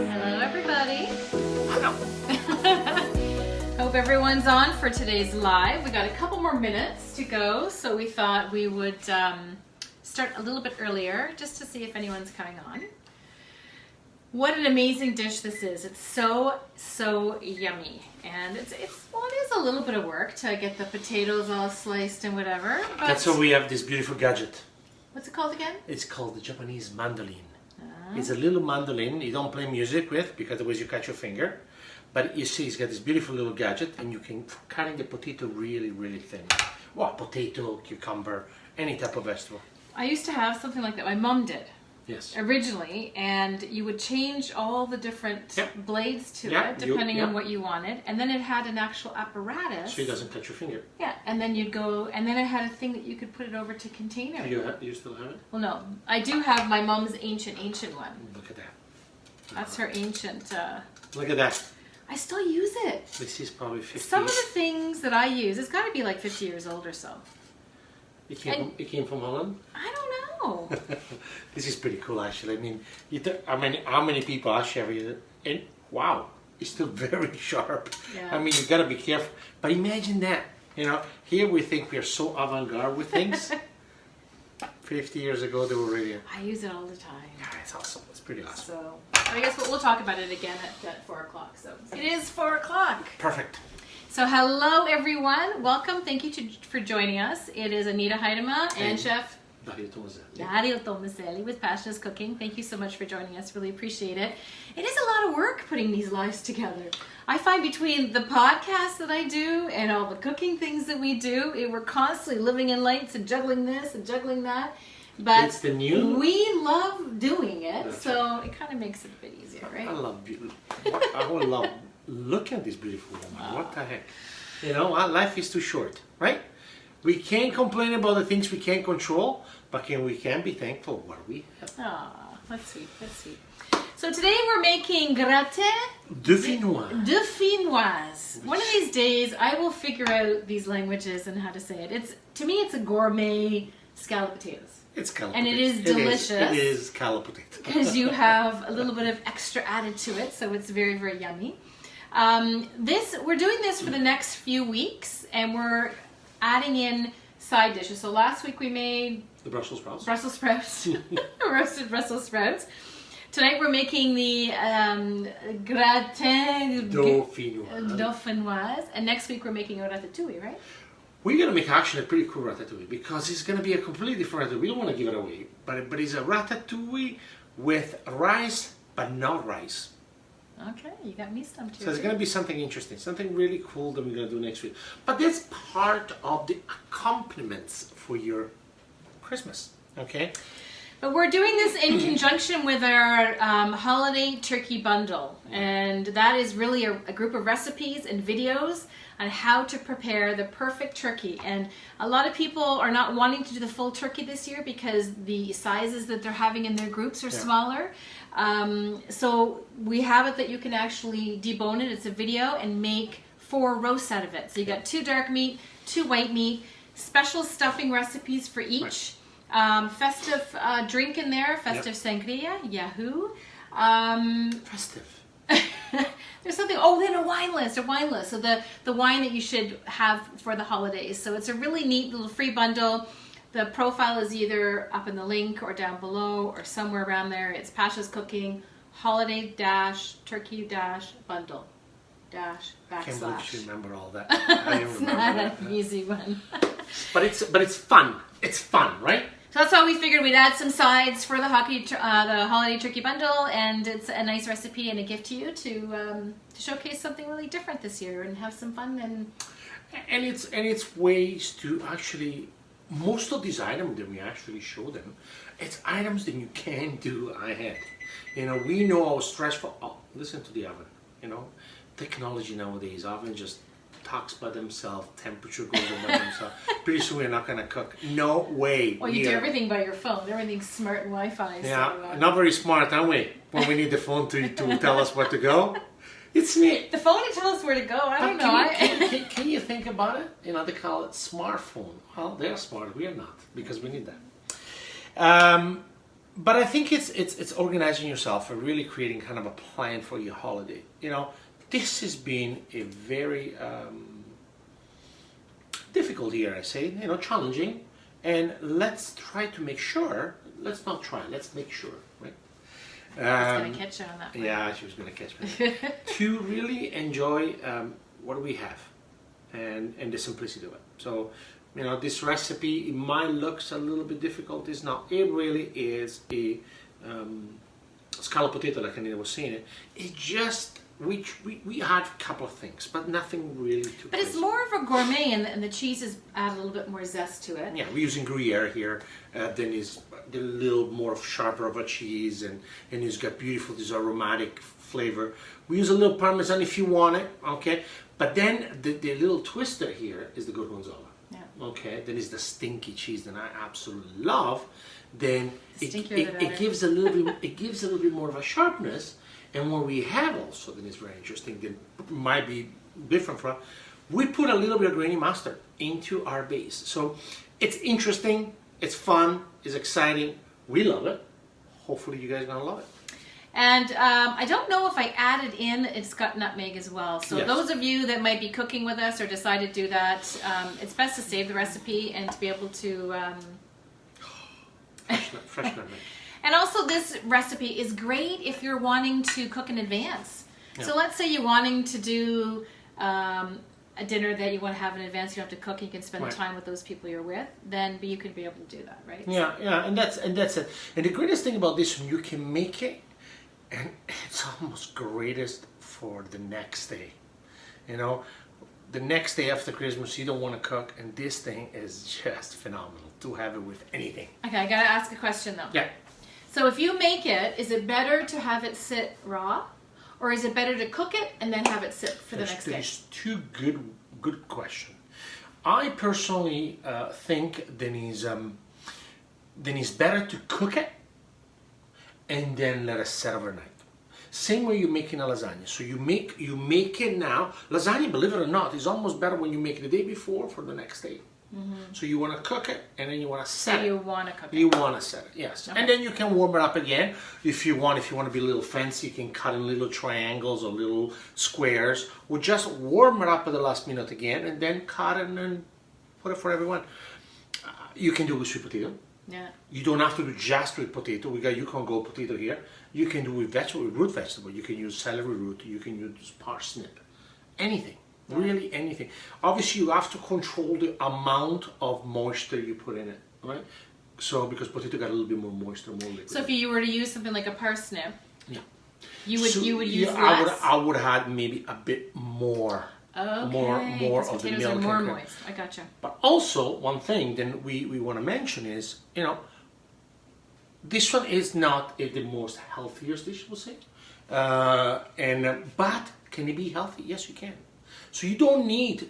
Hello, everybody. Hello. Hope everyone's on for today's live. We got a couple more minutes to go, so we thought we would start a little bit earlier just to see if anyone's coming on. What an amazing dish this is. It's so yummy. And it is a little bit of work to get the potatoes all sliced and whatever. But That's why we have this beautiful gadget. what's it called again? It's called the Japanese mandolin. It's a little mandolin you don't play music with because otherwise you cut your finger. But you see, it's got this beautiful little gadget and you can cut the potato really, really thin. Well, potato, cucumber, any type of vegetable. I used to have something like that. My mom did. Yes. Originally, and you would change all the different blades to it depending on what you wanted, and then it had an actual apparatus. So it doesn't cut your finger. Yeah, and then you'd go, and then it had a thing that you could put it over to container. Do you still have it? Well, no, I do have my mom's ancient one. Look at that. That's her ancient. Look at that. I still use it. This is probably 50. Some of the things that I use, it's got to be like 50 years old or so. It came from Holland? I don't know. This is pretty cool, actually. I mean, how many people actually ever use it? And wow, it's still very sharp. Yeah. I mean, you gotta be careful. But imagine that. You know, here we think we are so avant-garde with things. 50 years ago, they were already. I use it all the time. Yeah, it's awesome. It's pretty awesome. So, I guess we'll talk about it again at 4 o'clock. So, it is 4 o'clock. Perfect. So hello everyone, welcome, thank you for joining us. It is Anita Heidema and Chef Dario Tomaselli. Dario Tomaselli with Passion's Cooking. Thank you so much for joining us, really appreciate it. It is a lot of work putting these lives together. I find between the podcast that I do and all the cooking things that we do, we're constantly living in lights and juggling this and juggling that. But it's the new. We love doing it, That's so right. it kind of makes it a bit easier, right? I love beauty. I would love. Look at this beautiful woman. What the heck? You know, life is too short, right? We can't complain about the things we can't control, but we can be thankful for what we have. Aw, that's sweet, that's sweet. So today we're making gratin Dauphinoise. One of these days I will figure out these languages and how to say it. To me it's a gourmet scalloped potatoes. It's scalloped and potatoes. It is delicious. It is scalloped potatoes. Because you have a little bit of extra added to it, so it's very, very yummy. We're doing this for the next few weeks, and we're adding in side dishes. So last week we made the Brussels sprouts. Roasted Brussels sprouts. Tonight we're making the gratin Dauphinoise, and next week we're making a ratatouille, right? We're going to make actually a pretty cool ratatouille because it's going to be a completely different ratatouille. We don't want to give it away, but it's a ratatouille with rice, but not rice. Okay, you got me stumped here. So it's going to be something interesting, something really cool that we're going to do next week. But that's part of the accompaniments for your Christmas, okay? But we're doing this in conjunction with our holiday turkey bundle. And that is really a group of recipes and videos on how to prepare the perfect turkey. And a lot of people are not wanting to do the full turkey this year because the sizes that they're having in their groups are smaller. So we have it that you can actually debone it. It's a video and make 4 roasts out of it. So you got 2 dark meat, 2 white meat, special stuffing recipes for each. Right. Festive drink in there, festive sangria, yahoo. Festive. There's something, then a wine list. So the wine that you should have for the holidays. So it's a really neat little free bundle. The profile is either up in the link or down below or somewhere around there. It's Pasha's Cooking holiday-turkey-bundle / I can't believe you remember all that. It's not an easy one. But it's fun. It's fun, right? So that's why we figured we'd add some sides for the holiday turkey bundle, and it's a nice recipe and a gift to you to showcase something really different this year and have some fun and it's ways to actually. Most of these items that we actually show them, it's items that you can do ahead. You know, we know how stressful. Oh, listen to the oven. You know, technology nowadays, oven just talks by themselves, temperature goes on by themselves. Pretty soon we're not going to cook. No way. Well, you do everything by your phone. Everything's smart and Wi-Fi. Yeah, so, not very smart, aren't we? When we need the phone to tell us where to go. It's neat. The phone to tell us where to go. I don't know. Can you think about it? You know, they call it smartphone. Well, they're smart. We are not, because we need that. But I think it's organizing yourself and really creating kind of a plan for your holiday. You know, this has been a very difficult year, I say. You know, challenging, and let's try to make sure. Let's not try. Let's make sure, right? I was going to catch her on that one. Yeah, she was going to catch me. To really enjoy what we have, and the simplicity of it. So, you know, this recipe, it might looks a little bit difficult. It's not. It really is a scalloped potato, like Anita was saying. It's just we had a couple of things, but nothing really too. But it's more of a gourmet, and the cheeses add a little bit more zest to it. Yeah, we're using Gruyere here. Then is the little more sharper of a cheese, and it's got beautiful this aromatic flavor. We use a little Parmesan if you want it, okay. But then the little twister here is the Gorgonzola. Yeah. Okay, then is the stinky cheese that I absolutely love. Then The it gives a little bit more of a sharpness. And what we have also that is very interesting, that might be different from, we put a little bit of grainy mustard into our base. So it's interesting, it's fun, it's exciting. We love it. Hopefully you guys are gonna love it. And I don't know if I added in, it's got nutmeg as well. So Yes. those of you that might be cooking with us or decide to do that, it's best to save the recipe and to be able to... Fresh nutmeg. And also this recipe is great if you're wanting to cook in advance. Yeah. So let's say you're wanting to do a dinner that you want to have in advance, you don't have to cook, you can spend Right. the time with those people you're with, then you could be able to do that, right? Yeah, and that's it. And the greatest thing about this one, you can make it, and it's almost greatest for the next day. You know, the next day after Christmas, you don't want to cook, and this thing is just phenomenal to have it with anything. Okay, I gotta ask a question though. Yeah. So if you make it, is it better to have it sit raw, or is it better to cook it and then have it sit for the next day? There's two good question. I personally think then it's better to cook it and then let it set overnight. Same way you're making a lasagna. So you make it now. Lasagna, believe it or not, is almost better when you make it the day before for the next day. Mm-hmm. So you want to cook it and then you want to set it. You want to cook it. You want to set it, yes. Okay. And then you can warm it up again if you want. If you want to be a little fancy, you can cut in little triangles or little squares, or just warm it up at the last minute again, and then cut it and put it for everyone. You can do it with sweet potato. Yeah. You don't have to do just with potato. You can go potato here. You can do with root vegetable. You can use celery root. You can use parsnip. Anything. Really anything. Obviously, you have to control the amount of moisture you put in it, right? So, because potato got a little bit more moisture, more liquid. So if you were to use something like a parsnip, yeah, you would use I less. I would have maybe a bit more. Okay. More of the potatoes milk are more and cream. moist. I gotcha. But also, one thing then we want to mention is, you know, this one is not the most healthiest dish, we'll say. But can it be healthy? Yes, you can. So you don't need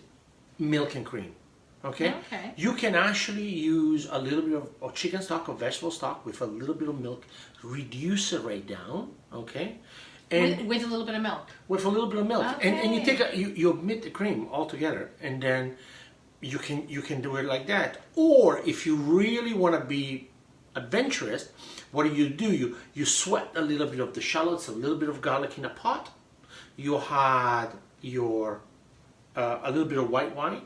milk and cream, okay? Okay. You can actually use a little bit of chicken stock or vegetable stock with a little bit of milk, reduce it right down, okay? And With a little bit of milk. with a little bit of milk, and you Okay. take you omit the cream altogether, and then you can do it like that. Or if you really want to be adventurous, what do? You sweat a little bit of the shallots, a little bit of garlic in a pot. You had your a little bit of white wine,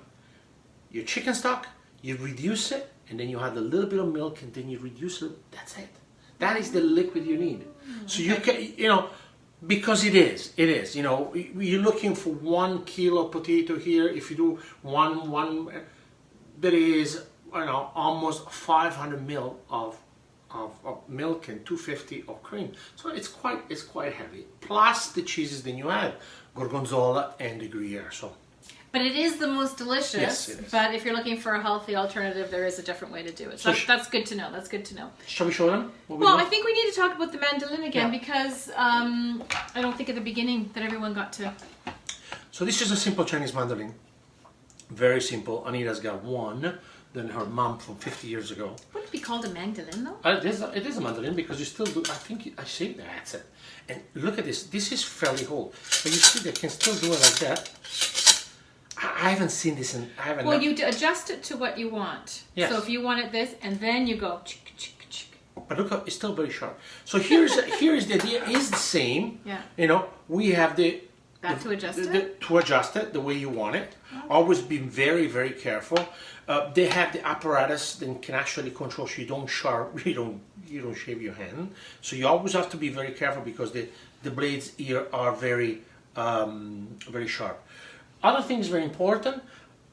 your chicken stock. You reduce it, and then you add a little bit of milk, and then you reduce it. That's it. That is the liquid you need. So you can, you know. Because it is, you know, you're looking for 1 kilo potato here. If you do one, there is, you know, almost 500 ml of milk and 250 of cream. So it's quite heavy. Plus the cheeses then you add, gorgonzola and the Gruyere. So. But it is the most delicious. Yes, it is. But if you're looking for a healthy alternative, there is a different way to do it. So that's good to know. That's good to know. Shall we show them? What we Well, do? I think we need to talk about the mandolin again Yeah. because I don't think at the beginning that everyone got to. So this is a simple Chinese mandolin. Very simple. Anita's got one. Then her mom from 50 years ago. Would it be called a mandolin though? It is a mandolin because you still do. I think I see that's it. And look at this. This is fairly whole. But you see, they can still do it like that. I haven't seen this in. I haven't. Well, you adjust it to what you want. Yes. So if you want it this, and then you go chick chick chick. but look, it's still very sharp. So here's the idea. Is the same. Yeah. You know, we have to adjust it? To adjust it the way you want it. Always be very, very careful. They have the apparatus that can actually control so you don't shave your hand. So you always have to be very careful because the blades here are very very sharp. Other things very important,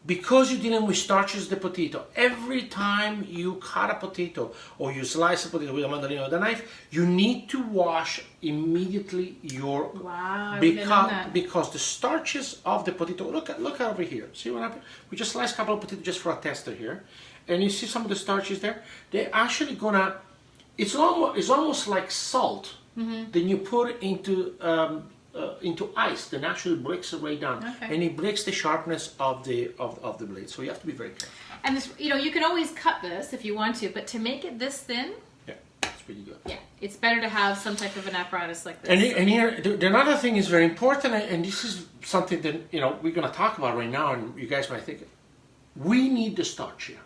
because you're dealing with starches the potato, every time you cut a potato or you slice a potato with a mandolin or the knife, you need to wash immediately your because the starches of the potato, look over here, see what happened? We just sliced a couple of potatoes just for a tester here, and you see some of the starches there. They're actually gonna, it's almost like salt. Then you put it into ice, then actually breaks it right down, and it breaks the sharpness of the blade. So you have to be very careful. And this, you can always cut this if you want to, but to make it this thin, yeah, it's pretty good. Yeah, it's better to have some type of an apparatus like this. And here, the another thing is very important, and this is something that we're going to talk about right now, and you guys might think, we need the starch here.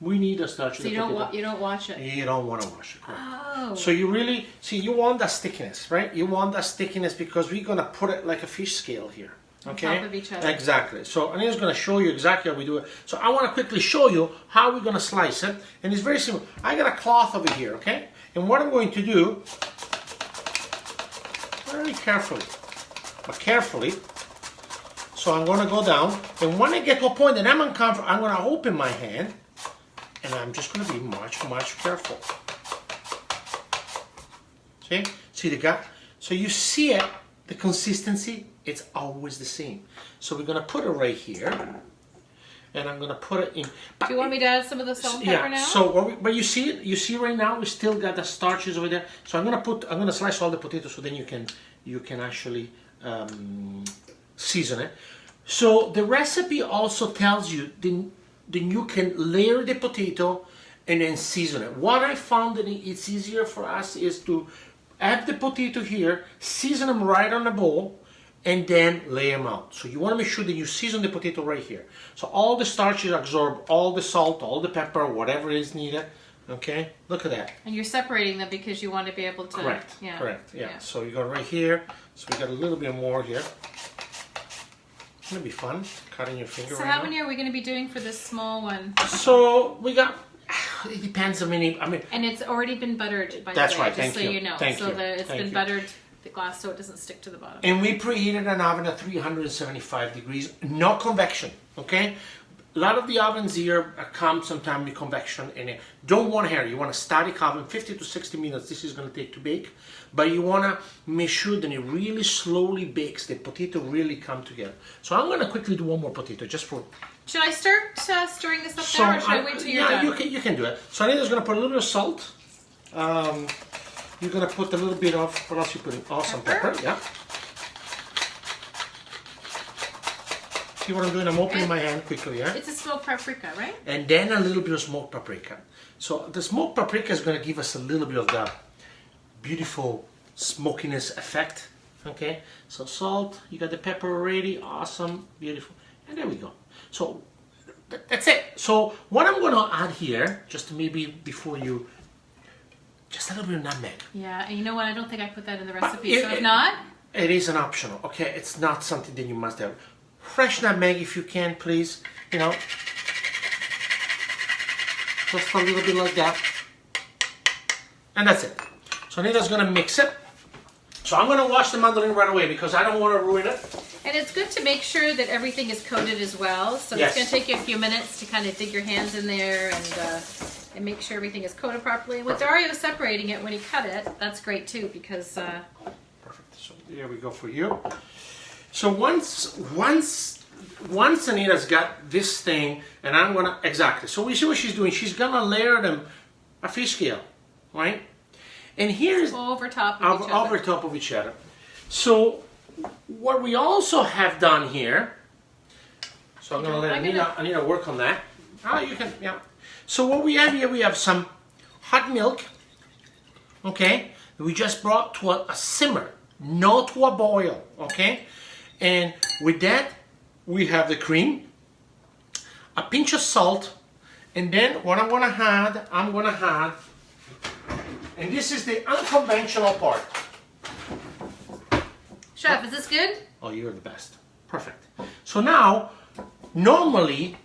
We need a starch. So you don't wash it. You don't want to wash it. Correct. Oh. So you really you want that stickiness, right? You want that stickiness because we're gonna put it like a fish scale here. Okay. On top of each other. Exactly. So Anita's gonna show you exactly how we do it. So I want to quickly show you how we're gonna slice it, and it's very simple. I got a cloth over here, okay? And what I'm going to do, very carefully, so I'm gonna go down, and when I get to a point that I'm uncomfortable, I'm gonna open my hand. And I'm just going to be much, much careful. See the gap? So you see it, the consistency, it's always the same. So we're going to put it right here. And I'm going to put it in. Do you want me to add some of the salt and pepper now? So, but you see it? You see right now we still got the starches over there. So I'm going to slice all the potatoes so then you can actually season it. So the recipe also tells you then you can layer the potato and then season it. What I found that it's easier for us is to have the potato here, season them right on the bowl, and then lay them out. So you want to make sure that you season the potato right here. So all the starches absorb all the salt, all the pepper, whatever is needed. Okay, look at that. And you're separating them because you want to be able to... Correct, yeah. So you got right here, so we got a little bit more here. It's going to be fun, cutting your finger So how many are we going to be doing for this small one? So we got, it depends how many, And it's already been buttered, by the way, just so you know. It's been buttered, the glass, so it doesn't stick to the bottom. And we preheated an oven at 375 degrees, no convection, okay? A lot of the ovens here come sometimes with convection in it. Don't want hair. You want a static oven, 50 to 60 minutes. This is going to take to bake. But you want to make sure that it really slowly bakes. The potato really come together. So I'm going to quickly do one more potato just for... Should I start stirring this up now, or should I wait till you're done? You can do it. So Anita's going to put a little bit of salt. You're going to put a little bit of... What else are you putting? Oh, some pepper. Yeah. See what I'm doing? I'm opening my hand quickly, yeah? It's a smoked paprika, right? And then a little bit of smoked paprika. So the smoked paprika is going to give us a little bit of the beautiful smokiness effect. Okay? So salt, you got the pepper already. Awesome, beautiful. And there we go. So that's it. So what I'm going to add here, just maybe before you, just a little bit of nutmeg. Yeah, and you know what? I don't think I put that in the recipe, so if not... It is an optional, okay? It's not something that you must have. Fresh nutmeg if you can, please. Just a little bit like that. And that's it. So Anita's going to mix it. So I'm going to wash the mandolin right away because I don't want to ruin it. And it's good to make sure that everything is coated as well. So It's going to take you a few minutes to kind of dig your hands in there and make sure everything is coated properly. And with Dario separating it when he cut it, that's great too because... Perfect. So there we go for you. So once Anita's got this thing, and I'm gonna so we see what she's doing. She's gonna layer them a fish scale, right? And here's over top of each other. So what we also have done here. So I'm gonna let Anita work on that. You can, yeah. So what we have here, we have some hot milk. Okay, we just brought to a simmer, not to a boil. Okay. And with that, we have the cream, a pinch of salt, and then what I'm going to add And this is the unconventional part. Chef, is this good? Oh, you're the best. Perfect. So now, normally,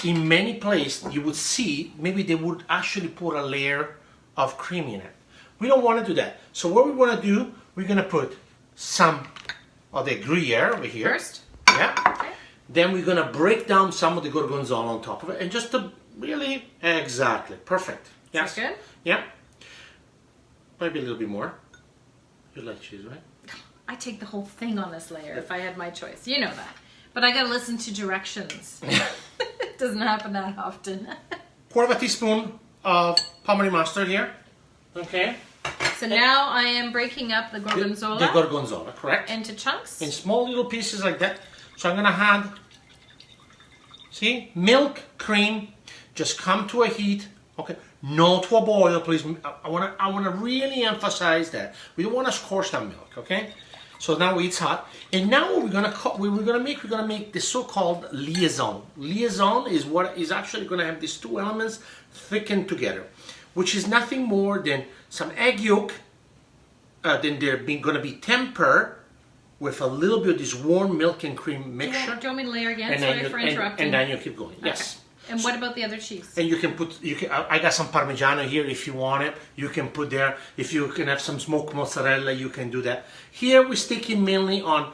in many places, you would see, maybe they would actually put a layer of cream in it. We don't want to do that. So what we want to do, we're going to put some of the Gruyere over here. First? Yeah. Okay. Then we're going to break down some of the Gorgonzola on top of it. And just to really, exactly, perfect. Yes. Is that good? Yeah. Maybe a little bit more. You like cheese, right? I take the whole thing on this layer if I had my choice. You know that. But I gotta listen to directions. It doesn't happen that often. Quarter of a teaspoon of pommery mustard here. Okay. So now I am breaking up the Gorgonzola The Gorgonzola, correct. into chunks. In small little pieces like that. So I'm gonna add, see, milk, cream, just come to a heat. Okay, not to a boil, please. I wanna really emphasize that. We don't wanna scorch that milk, okay? So now it's hot, and now what we're gonna make the so-called liaison. Liaison is what is actually gonna have these two elements thickened together, which is nothing more than some egg yolk. Then they're gonna be tempered with a little bit of this warm milk and cream mixture. Do you want me to layer again? And Sorry for interrupting. and then you keep going. Yes. Okay. And what about the other cheese? And you can put, I got some Parmigiano here if you want it. You can put there, if you can have some smoked mozzarella, you can do that. Here we're sticking mainly on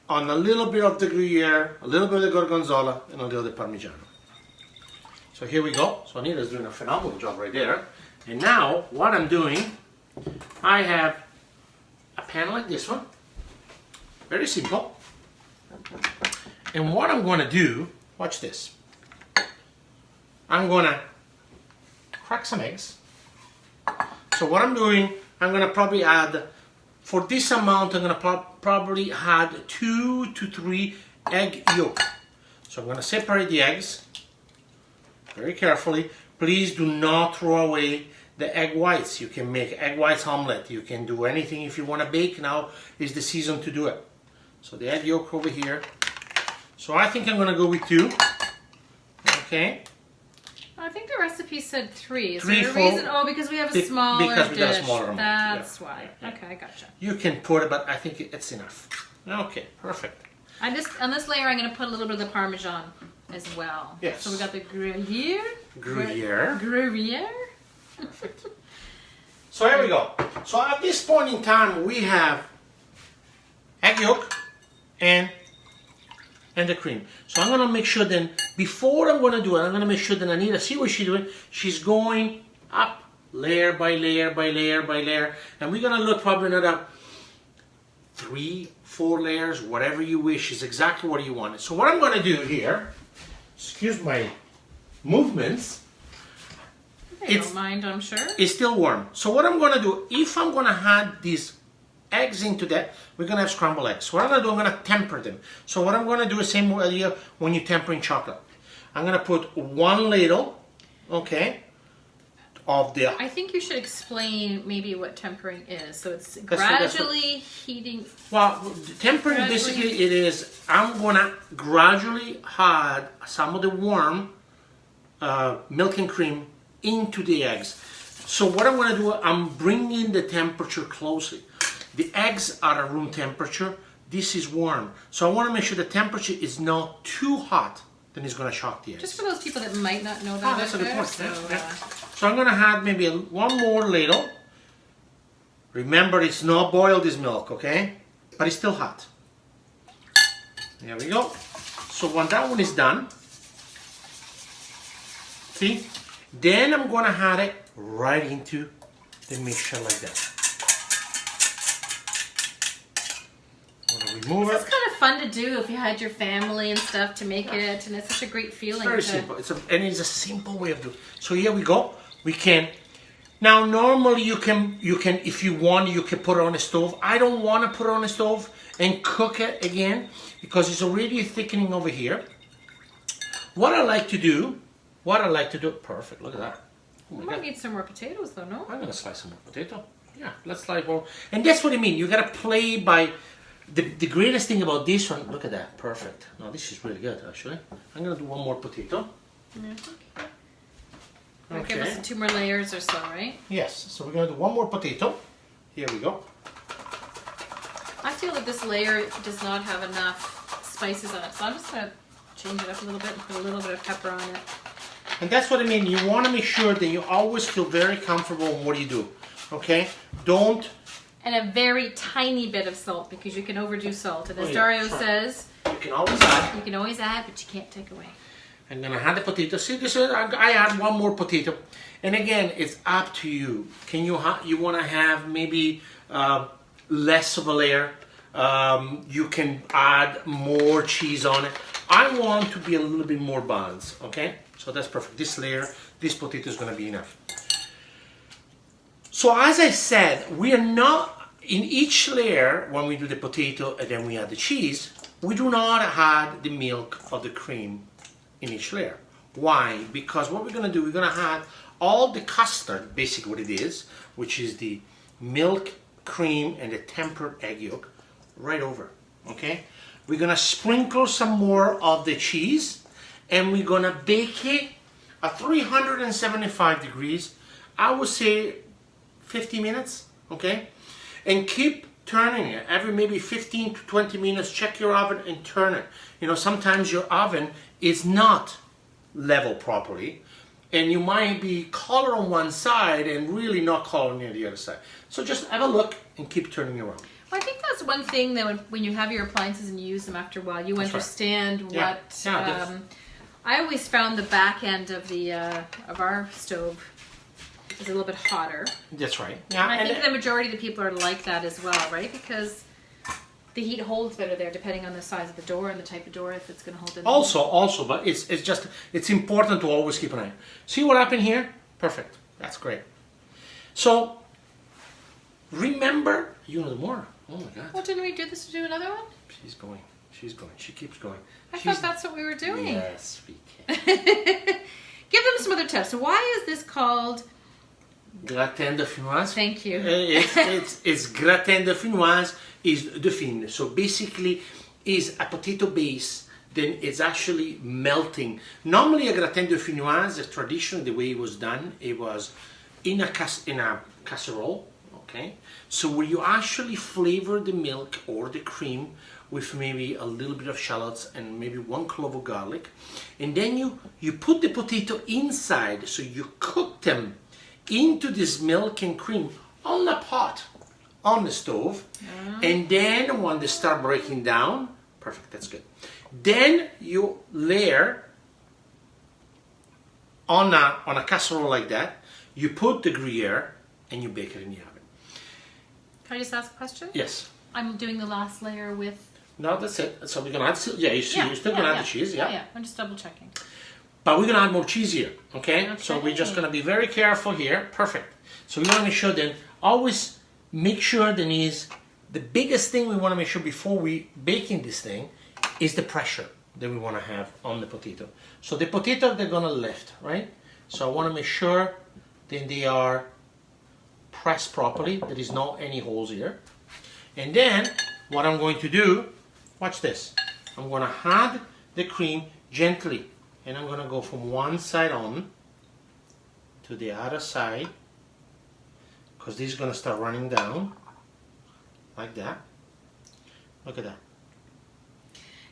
a little bit of the Gruyere, a little bit of the Gorgonzola, and a little bit of Parmigiano. So here we go. So Anita's doing a phenomenal job right there. And now, what I'm doing, I have a pan like this one. Very simple. And what I'm going to do, watch this. I'm gonna crack some eggs. So what I'm doing, I'm gonna probably add, for this amount, I'm gonna probably add 2 to 3 egg yolk. So I'm gonna separate the eggs very carefully. Please do not throw away the egg whites. You can make egg whites omelette. You can do anything if you wanna bake. Now is the season to do it. So the egg yolk over here. So I think I'm gonna go with 2. Okay. I think the recipe said 3. Is 3, there a 4. reason? Oh, because we have a smaller because we got a dish. smaller amount. That's Yeah. why. Yeah. Okay, I gotcha. You can put it, but I think it's enough. Okay, perfect. On this layer, I'm going to put a little bit of the Parmesan as well. Yes. So we got the Gruyere. Gruyere. Gruyere. Perfect. So here we go. So at this point in time, we have egg yolk and the cream. So I'm gonna make sure then, before I'm gonna do it, I'm gonna make sure that Anita, see what she's doing? She's going up layer by layer by layer by layer. And we're gonna look probably another 3, 4 layers, whatever you wish, is exactly what you want. So what I'm gonna do here, excuse my movements, They don't mind, I'm sure. it's still warm. So what I'm gonna do, if I'm gonna add these eggs into that, we're gonna have scrambled eggs. So what I'm gonna do, I'm gonna temper them. So what I'm gonna do is same idea when you're tempering chocolate. I'm gonna put 1 ladle, okay, of the. I think you should explain maybe what tempering is. So it's That's gradually heating. Well, tempering Gradually. basically it is, I'm gonna gradually add some of the warm milk and cream into the eggs. So what I'm gonna do, I'm bringing the temperature closely. The eggs are at room temperature. This is warm. So I want to make sure the temperature is not too hot, then it's going to shock the eggs. Just for those people that might not know that. That's a good point. So, Yeah. So I'm going to add maybe 1 more ladle. Remember, it's not boiled, this milk, okay? But it's still hot. There we go. So when that one is done, see? Then I'm going to add it right into the mixture like that. Remove It's it. kind of fun to do if you had your family and stuff to make it, and it's such a great feeling. Very simple. It's a simple way of doing it. So here we go. We can. Now normally you can if you want you can put it on the stove. I don't want to put it on the stove and cook it again because it's already thickening over here. What I like to do. Perfect. Look at that. Oh We my might God. need some more potatoes though, no? I'm gonna slice some more potato. Yeah, let's slice more. And that's what I mean. You gotta play by. The greatest thing about this one, look at that, perfect. No, this is really good actually. I'm gonna do 1 more potato. That'll give us 2 more layers or so, right? Yes. So we're going to do one more potato. Here we go. I feel that this layer does not have enough spices on it, so I'm just going to change it up a little bit and put a little bit of pepper on it. And that's what I mean. You want to make sure that you always feel very comfortable in what you do. Okay? Don't... And a very tiny bit of salt, because you can overdo salt. And as yeah, Dario sure. says, You can always add. you can always add, but you can't take away. I'm going to add the potato. See, this is, I add one more potato. And again, it's up to you. Can you want to have maybe less of a layer? You can add more cheese on it. I want to be a little bit more balanced, okay? So that's perfect. This layer, this potato is going to be enough. So as I said, we are not, in each layer, when we do the potato and then we add the cheese, we do not add the milk or the cream in each layer. Why? Because what we're going to do, we're going to add all the custard, basically what it is, which is the milk, cream, and the tempered egg yolk, right over, okay? We're going to sprinkle some more of the cheese, and we're going to bake it at 375 degrees, I would say 50 minutes, okay? And keep turning it every maybe 15 to 20 minutes. Check your oven and turn it. You know, sometimes your oven is not level properly, and you might be color on one side and really not color near the other side. So just have a look and keep turning around. Well, I think that's one thing that when you have your appliances and you use them after a while, you understand what. I always found the back end of the of our stove is a little bit hotter. That's right. Yeah, and I think the majority of the people are like that as well, right? Because the heat holds better there, depending on the size of the door and the type of door, if it's going to hold it. Also, but it's important to always keep an eye. See what happened here? Perfect. That's great. So remember, you know more. Oh my God. Well, didn't we do this to do another one? She's going. She's going. She keeps going. I thought that's what we were doing. Yes, we can. Give them some other tips. So why is this called Gratin Dauphinoise? Thank you. It's Gratin Dauphinoise is Dauphine. So basically, is a potato base. Then it's actually melting. Normally, a Gratin Dauphinoise, traditionally the way it was done, it was in a casserole. Okay, so where you actually flavor the milk or the cream with maybe a little bit of shallots and maybe 1 clove of garlic, and then you put the potato inside, so you cook them into this milk and cream on the pot, on the stove, and then when they start breaking down, perfect, that's good. Then you layer on a casserole like that, you put the Gruyere, and you bake it in the oven. Can I just ask a question? Yes. I'm doing the last layer with... No, that's it. So we're going to add... Yeah, you're still going to add the cheese, Yeah, I'm just double checking. But we're going to add more cheese here, okay? So we're just going to be very careful here. Perfect. So we want to make sure then, always make sure then is, the biggest thing we want to make sure before we baking this thing is the pressure that we want to have on the potato. So the potato, they're going to lift, right? So I want to make sure then they are pressed properly. There is not any holes here. And then what I'm going to do, watch this. I'm going to add the cream gently, and I'm going to go from one side on to the other side, because this is going to start running down like that. Look at that.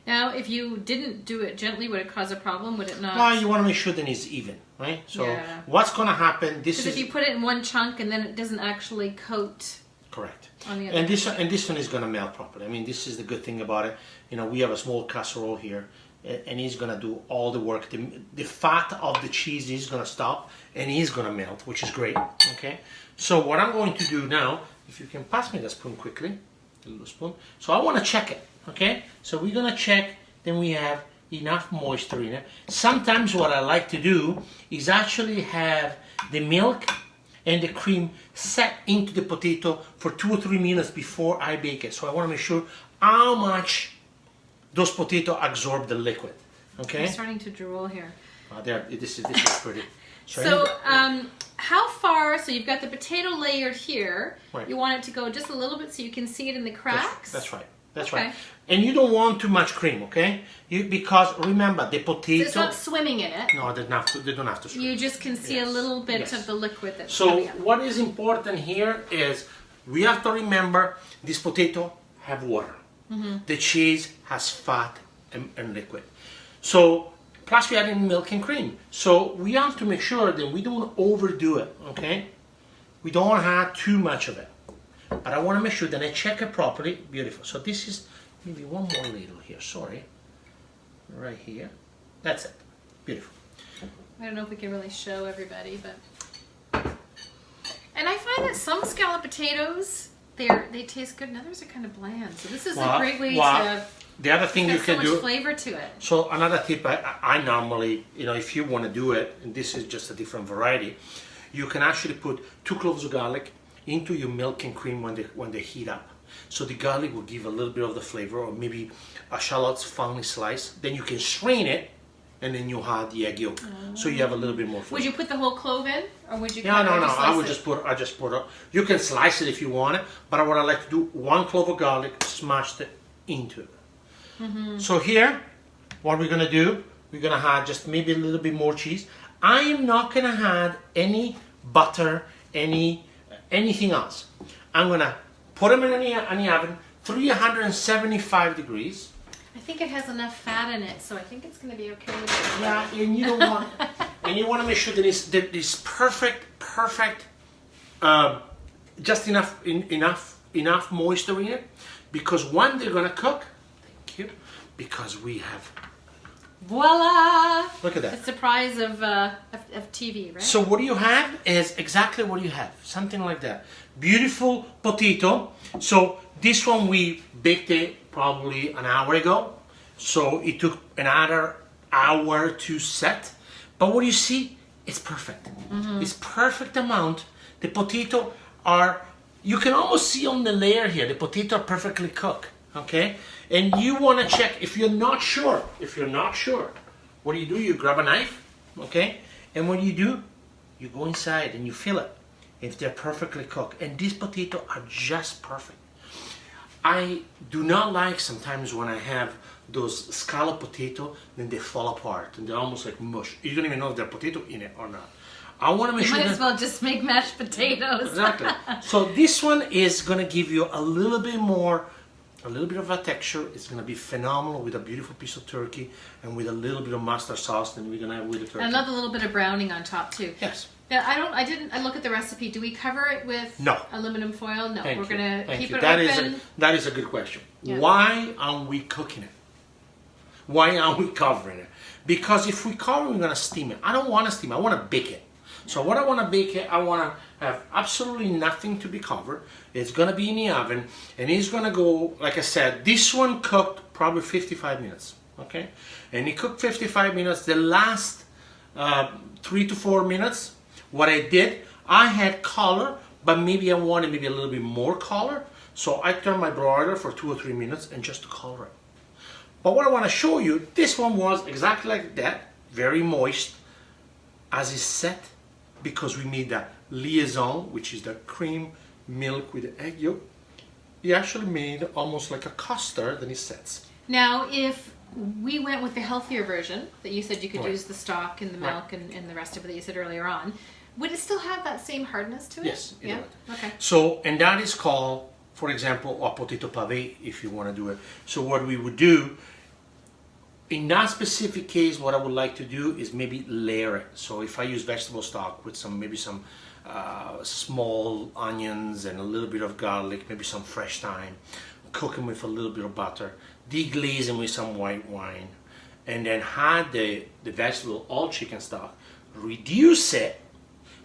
Now, if you didn't do it gently, would it cause a problem? Would it not? Well, you want to make sure that it's even, right? So what's going to happen? This is if you put it in one chunk and then it doesn't actually coat. Correct. On the other and this one is going to melt properly. I mean, this is the good thing about it. You know, we have a small casserole here, and he's going to do all the work. The fat of the cheese is going to stop, and he's going to melt, which is great. Okay. So what I'm going to do now, if you can pass me the spoon quickly, the little spoon. So I want to check it. Okay. So we're going to check. Then we have enough moisture in it. Sometimes what I like to do is actually have the milk and the cream set into the potato for 2 or 3 minutes before I bake it. So I want to make sure how much those potatoes absorb the liquid. Okay? I'm starting to drool here. This is pretty. So how far, so you've got the potato layered here. Right. You want it to go just a little bit so you can see it in the cracks. That's right. That's Okay. right. And you don't want too much cream, okay? Because remember, the potato... It's not swimming in it. No, they don't have to swim. You just can see a little bit of the liquid that's So coming up. what is important here is we have to remember this potato have water. The cheese has fat and liquid. So plus we add in milk and cream. So we have to make sure that we don't overdo it, okay? We don't want to have too much of it. But I want to make sure that I check it properly. Beautiful. So this is maybe one more ladle here. Sorry. Right here. That's it. Beautiful. I don't know if we can really show everybody, but... And I find that some scalloped potatoes, they taste good, and others are kind of bland. So this is a great way to the other thing you get so can much do... flavor to it. So another tip, I normally, if you want to do it, and this is just a different variety, you can actually put 2 cloves of garlic into your milk and cream when they heat up. So the garlic will give a little bit of the flavor, or maybe a shallots finely sliced. Then you can strain it, and then you add the egg yolk. So you have a little bit more flavor. Would you put the whole clove in, or would you? No. I would just put it. You can slice it if you want it, but what I like to do, 1 clove of garlic, smashed it into it. So here, what we're gonna do, we're gonna add just maybe a little bit more cheese. I am not gonna add any butter, anything else. I'm gonna put them in the oven, 375 degrees. I think it has enough fat in it, so I think it's going to be okay with it. Yeah, and you don't want, and you want to make sure that it's perfect, just enough moisture in it, because when they're gonna cook, thank you, because we have. Voila! Look at that. The surprise of TV, right? So what you have is exactly what you have, something like that. Beautiful potato. So this one we baked it probably an hour ago. So it took another hour to set. But what you see, it's perfect. It's perfect amount. The potato are, you can almost see on the layer here, the potato are perfectly cooked. Okay? And you want to check, if you're not sure, what do? You grab a knife, okay? And what do? You go inside and you feel it, if they're perfectly cooked. And these potatoes are just perfect. I do not like sometimes when I have those scalloped potato, then they fall apart and they're almost like mush. You don't even know if there's potato in it or not. I want to make sure might as well just make mashed potatoes. Exactly. So this one is going to give you a little bit of a texture. It's going to be phenomenal with a beautiful piece of turkey and with a little bit of mustard sauce. And we're going to have with the turkey. Another little bit of browning on top too. Yes. Yeah, I look at the recipe. Do we cover it with aluminum foil? No, we're going to keep it open. That is a good question. Yeah. Why aren't we cooking it? Why aren't we covering it? Because if we cover it, we're going to steam it. I don't want to steam it. I want to bake it. So what I want to bake it, I want to have absolutely nothing to be covered. It's going to be in the oven, and it's going to go, like I said, this one cooked probably 55 minutes, okay? And it cooked 55 minutes. The last 3 to 4 minutes, what I did, I had color, but maybe I wanted maybe a little bit more color. So I turned my broiler for 2 or 3 minutes and just to color it. But what I want to show you, this one was exactly like that, very moist, as it's set, because we made that liaison, which is the cream milk with the egg yolk. It actually made almost like a custard, then it sets. Now, if we went with the healthier version, that you said you could use the stock and the milk and the rest of it that you said earlier on, would it still have that same hardness to it? Yes, it would. Okay. So, and that is called, for example, a potato pave, if you want to do it. So what we would do, in that specific case, what I would like to do is maybe layer it. So if I use vegetable stock with maybe some small onions and a little bit of garlic, maybe some fresh thyme, cook them with a little bit of butter, deglaze them with some white wine, and then add the vegetable, all chicken stock, reduce it,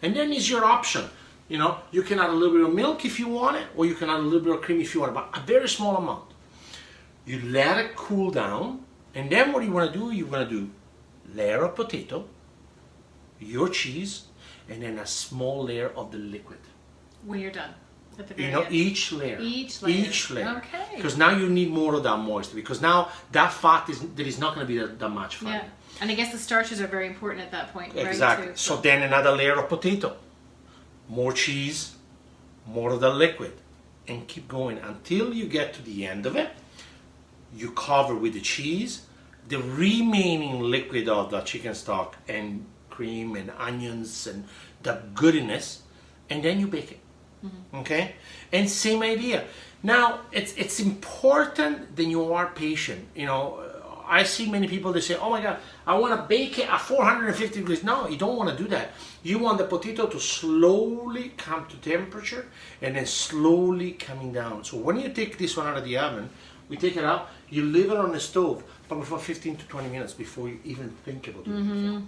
and then it's your option. You know, you can add a little bit of milk if you want it, or you can add a little bit of cream if you want it, but a very small amount. You let it cool down, and then what you want to do, you're going to do layer of potato, your cheese, and then a small layer of the liquid. When you're done, at the very You know, end. each layer. Each layer. Okay. Because now you need more of that moisture, because now that fat there is not going to be that much fat. Yeah, and I guess the starches are very important at that point, right? Exactly. Too, So then another layer of potato, more cheese, more of the liquid, and keep going until you get to the end of it. you cover with the cheese, the remaining liquid of the chicken stock and cream and onions and the goodness, and then you bake it. Okay, and same idea. Now it's important that you are patient. You know, I see many people, they say, oh my God, I want to bake it at 450 degrees. No, you don't want to do that. You want the potato to slowly come to temperature and then slowly coming down. So when you take this one out of the oven, we take it out, you leave it on the stove probably for 15 to 20 minutes before you even think about doing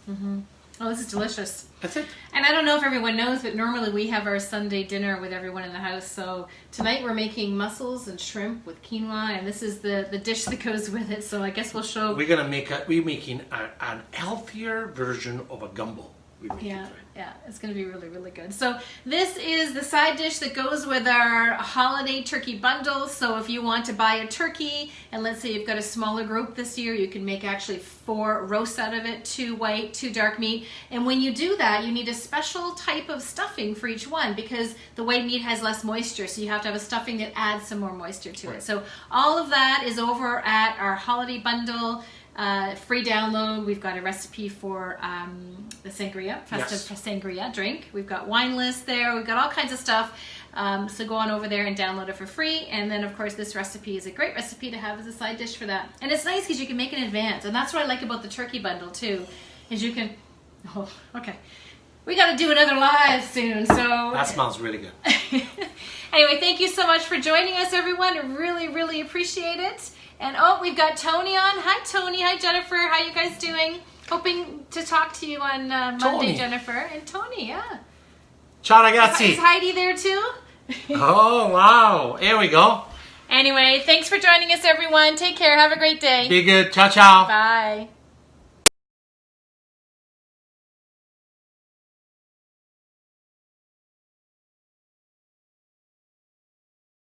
it. Oh, this is delicious. That's it. And I don't know if everyone knows, but normally we have our Sunday dinner with everyone in the house. So tonight we're making mussels and shrimp with quinoa, and this is the dish that goes with it. So I guess we'll show. We're making an healthier version of a gumbo. Yeah, it's going to be really, really good. So this is the side dish that goes with our holiday turkey bundle. So if you want to buy a turkey, and let's say you've got a smaller group this year, you can make actually 4 roasts out of it, 2 white, 2 dark meat. And when you do that, you need a special type of stuffing for each one because the white meat has less moisture. So you have to have a stuffing that adds some more moisture to it. So all of that is over at our holiday bundle. Free download. We've got a recipe for the sangria, festive sangria drink. We've got wine list there. We've got all kinds of stuff. So go on over there and download it for free. And then, of course, this recipe is a great recipe to have as a side dish for that. And it's nice because you can make it in advance. And that's what I like about the turkey bundle, too, is you can... Oh, okay. We got to do another live soon, so... That smells really good. Anyway, thank you so much for joining us, everyone. Really, really appreciate it. And oh, we've got Tony on. Hi, Tony. Hi, Jennifer. How you guys doing? Hoping to talk to you on Monday, Jennifer. And Tony, yeah. Ciao, ragazzi. Is Heidi there too? Oh, wow. Here we go. Anyway, thanks for joining us, everyone. Take care. Have a great day. Be good. Ciao, ciao. Bye.